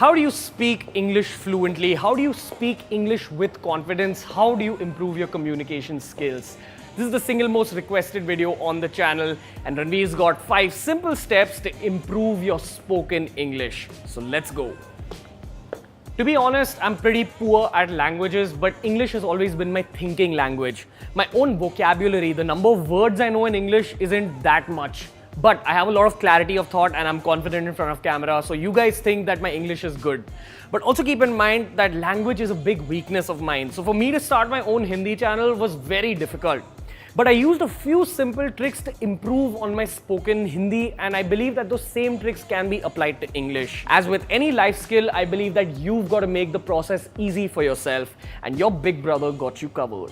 How do you speak English fluently? How do you speak English with confidence? How do you improve your communication skills? This is the single most requested video on the channel, and Ranveer's got 5 simple steps to improve your spoken English. So let's go. To be honest, I'm pretty poor at languages, but English has always been my thinking language. My own vocabulary, the number of words I know in English isn't that much. But I have a lot of clarity of thought and I'm confident in front of camera, so you guys think that my English is good. But also keep in mind that language is a big weakness of mine. So for me to start my own Hindi channel was very difficult. But I used a few simple tricks to improve on my spoken Hindi, and I believe that those same tricks can be applied to English. As with any life skill, I believe that you've got to make the process easy for yourself, and your big brother got you covered.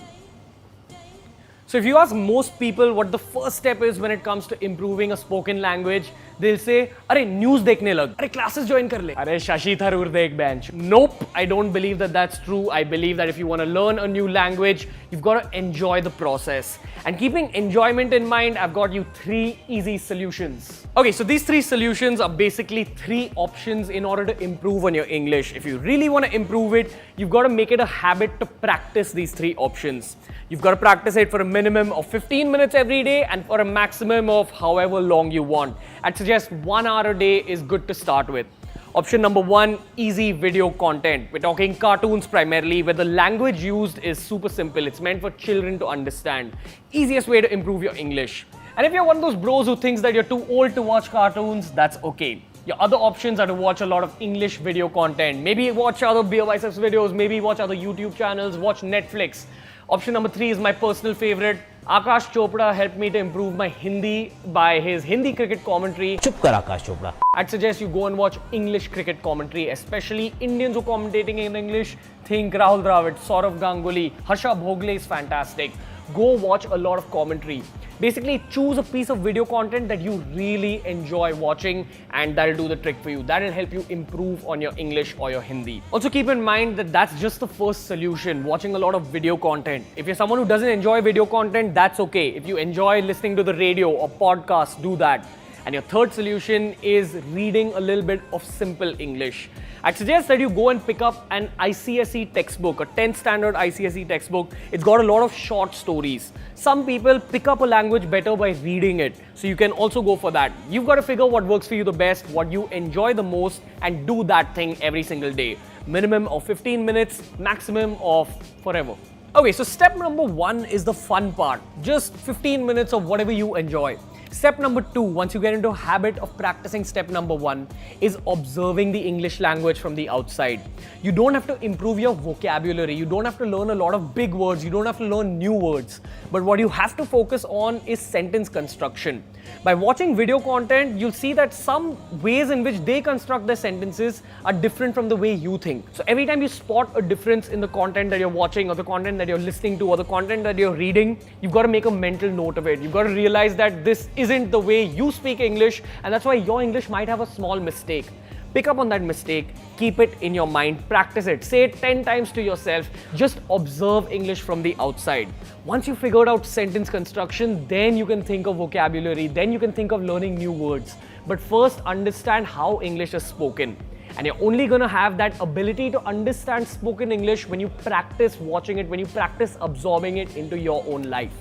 So if you ask most people what the first step is when it comes to improving a spoken language, they'll say, "Arey news dekhne lag, arey classes join kar le, arey Shashi Tharoor dekh bench." Nope, I don't believe that that's true. I believe that if you want to learn a new language, you've got to enjoy the process. And keeping enjoyment in mind, I've got you 3 easy solutions. Okay, so these 3 solutions are basically 3 options in order to improve on your English. If you really want to improve it, you've got to make it a habit to practice these 3 options. You've got to practice it for a minimum of 15 minutes every day and for a maximum of however long you want. I'd suggest 1 hour a day is good to start with. Option number 1, easy video content. We're talking cartoons primarily, where the language used is super simple. It's meant for children to understand. Easiest way to improve your English. And if you're one of those bros who thinks that you're too old to watch cartoons, that's okay. Your other options are to watch a lot of English video content. Maybe watch other Beer Biceps videos, maybe watch other YouTube channels, watch Netflix. Option number 3 is my personal favorite. Akash Chopra helped me to improve my Hindi by his Hindi cricket commentary. Chup kar Akash Chopra. I'd suggest you go and watch English cricket commentary, especially Indians who are commentating in English. Think Rahul Dravid, Saurav Ganguly, Harsha Bhogle is fantastic. Go watch a lot of commentary. Basically, choose a piece of video content that you really enjoy watching, and that'll do the trick for you. That'll help you improve on your English or your Hindi. Also keep in mind that that's just the first solution, watching a lot of video content. If you're someone who doesn't enjoy video content, that's okay. If you enjoy listening to the radio or podcasts, do that. And your third solution is reading a little bit of simple English. I'd suggest that you go and pick up an ICSE textbook, a 10th standard ICSE textbook. It's got a lot of short stories. Some people pick up a language better by reading it, so you can also go for that. You've got to figure what works for you the best, what you enjoy the most, and do that thing every single day. Minimum of 15 minutes, maximum of forever. Okay, so step number 1 is the fun part. Just 15 minutes of whatever you enjoy. Step number 2, once you get into a habit of practicing step number 1, is observing the English language from the outside. You don't have to improve your vocabulary. You don't have to learn a lot of big words. You don't have to learn new words. But what you have to focus on is sentence construction. By watching video content, you'll see that some ways in which they construct their sentences are different from the way you think. So every time you spot a difference in the content that you're watching or the content that you're listening to or the content that you're reading, you've got to make a mental note of it. You've got to realize that this isn't the way you speak English, and that's why your English might have a small mistake. Pick up on that mistake, keep it in your mind, practice it, say it 10 times to yourself, just observe English from the outside. Once you figured out sentence construction, then you can think of vocabulary, then you can think of learning new words. But first, understand how English is spoken. And you're only gonna have that ability to understand spoken English when you practice watching it, when you practice absorbing it into your own life.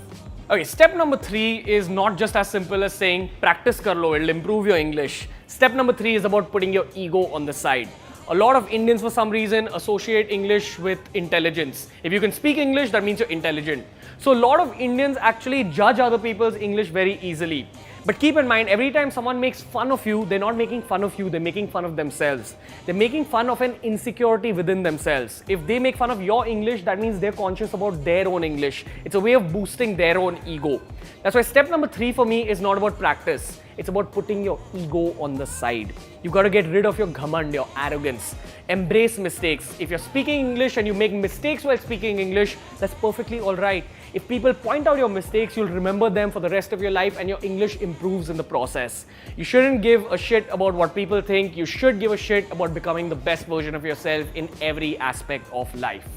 Okay, step number 3 is not just as simple as saying, practice kar lo, it'll improve your English. Step number 3 is about putting your ego on the side. A lot of Indians, for some reason, associate English with intelligence. If you can speak English, that means you're intelligent. So a lot of Indians actually judge other people's English very easily. But keep in mind, every time someone makes fun of you, they're not making fun of you, they're making fun of themselves. They're making fun of an insecurity within themselves. If they make fun of your English, that means they're conscious about their own English. It's a way of boosting their own ego. That's why step number 3 for me is not about practice. It's about putting your ego on the side. You've got to get rid of your ghamand, your arrogance. Embrace mistakes. If you're speaking English and you make mistakes while speaking English, that's perfectly all right. If people point out your mistakes, you'll remember them for the rest of your life and your English improves in the process. You shouldn't give a shit about what people think. You should give a shit about becoming the best version of yourself in every aspect of life.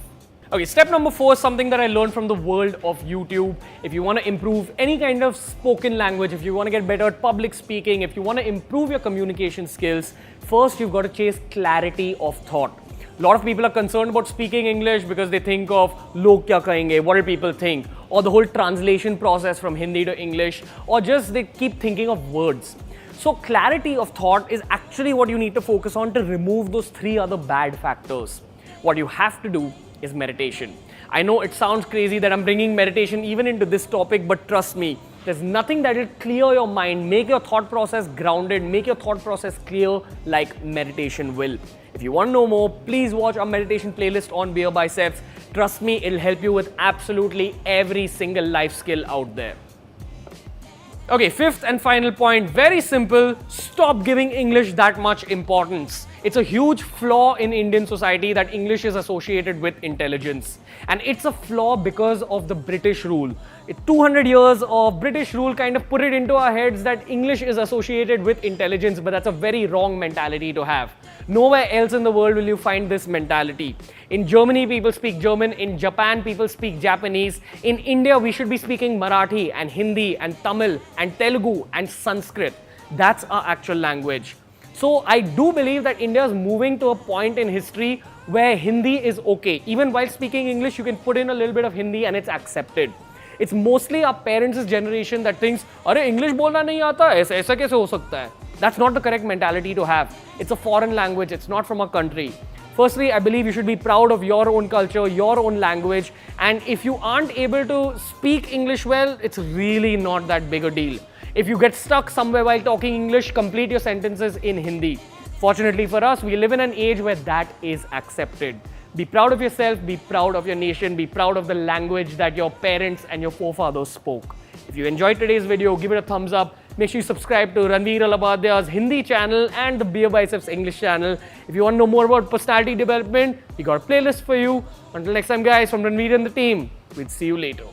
Okay, step number 4 is something that I learned from the world of YouTube. If you want to improve any kind of spoken language, if you want to get better at public speaking, if you want to improve your communication skills, first you've got to chase clarity of thought. A lot of people are concerned about speaking English because they think of log kya kahenge, what do people think, or the whole translation process from Hindi to English, or just they keep thinking of words. So clarity of thought is actually what you need to focus on to remove those 3 other bad factors. What you have to do is meditation. I know it sounds crazy that I'm bringing meditation even into this topic, but trust me, there's nothing that will clear your mind, make your thought process grounded, make your thought process clear like meditation will. If you want to know more, please watch our meditation playlist on Beer Biceps. Trust me, it'll help you with absolutely every single life skill out there. Okay, 5th and final point, very simple, stop giving English that much importance. It's a huge flaw in Indian society that English is associated with intelligence. And it's a flaw because of the British rule. 200 years of British rule kind of put it into our heads that English is associated with intelligence, but that's a very wrong mentality to have. Nowhere else in the world will you find this mentality. In Germany, people speak German. In Japan, people speak Japanese. In India, we should be speaking Marathi and Hindi and Tamil and Telugu and Sanskrit. That's our actual language. So I do believe that India is moving to a point in history where Hindi is okay. Even while speaking English, you can put in a little bit of Hindi and it's accepted. It's mostly our parents' generation that thinks, "Arey, English bolna nahi aata, aisa kaise ho sakta hai?" That's not the correct mentality to have. It's a foreign language, it's not from a country. Firstly, I believe you should be proud of your own culture, your own language, and if you aren't able to speak English well, it's really not that big a deal. If you get stuck somewhere while talking English, complete your sentences in Hindi. Fortunately for us, we live in an age where that is accepted. Be proud of yourself, be proud of your nation, be proud of the language that your parents and your forefathers spoke. If you enjoyed today's video, give it a thumbs up. Make sure you subscribe to Ranveer Alabadia's Hindi channel and the Beer Biceps English channel. If you want to know more about personality development, we got a playlist for you. Until next time guys, from Ranveer and the team, we'll see you later.